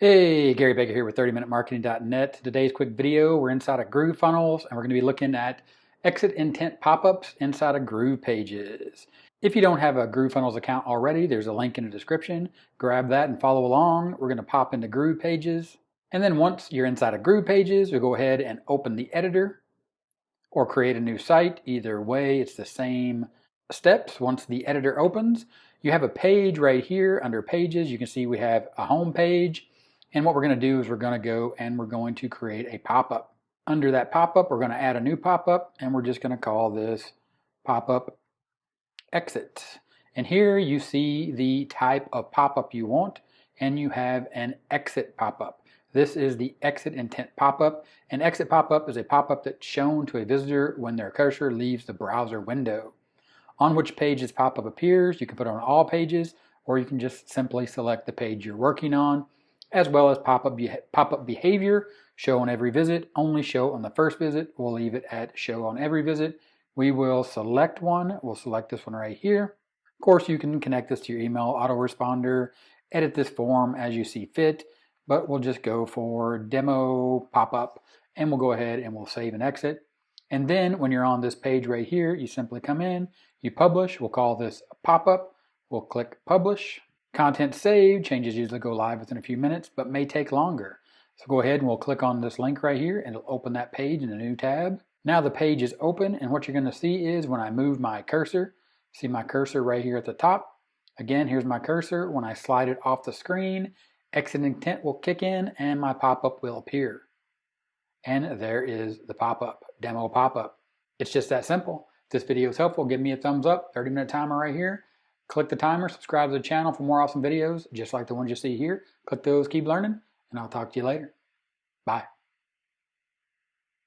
Hey, Gary Baker here with 30minutemarketing.net. Today's quick video, we're inside of GrooveFunnels and we're going to be looking at exit intent pop-ups inside of GroovePages. If you don't have a GrooveFunnels account already, there's a link in the description. Grab that and follow along. We're going to pop into GroovePages. And then once you're inside of GroovePages, we'll go ahead and open the editor or create a new site. Either way, it's the same steps. Once the editor opens, you have a page right here under Pages. You can see we have a home page. And what we're going to do is we're going to go and we're going to create a pop-up. Under that pop-up, we're going to add a new pop-up, and we're just going to call this pop-up exit. And here you see the type of pop-up you want, and you have an exit pop-up. This is the exit intent pop-up. An exit pop-up is a pop-up that's shown to a visitor when their cursor leaves the browser window. On which page this pop-up appears, you can put it on all pages, or you can just simply select the page you're working on, as well as pop-up behavior, show on every visit, only show on the first visit. We'll leave it at show on every visit. We will select one. We'll select this one right here. Of course, you can connect this to your email autoresponder, edit this form as you see fit, but we'll just go for demo pop-up, and we'll go ahead and we'll save and exit. And then when you're on this page right here, you simply come in, you publish. We'll call this a pop-up. We'll click publish. Content saved, changes usually go live within a few minutes, but may take longer. So go ahead and we'll click on this link right here and it'll open that page in a new tab. Now the page is open, and what you're going to see is when I move my cursor, see my cursor right here at the top. Again, here's my cursor. When I slide it off the screen, exit intent will kick in and my pop-up will appear. And there is the pop-up, demo pop-up. It's just that simple. If this video is helpful, give me a thumbs up, 30-minute timer right here. Click the timer, subscribe to the channel for more awesome videos, just like the ones you see here. Click those, keep learning, and I'll talk to you later. Bye.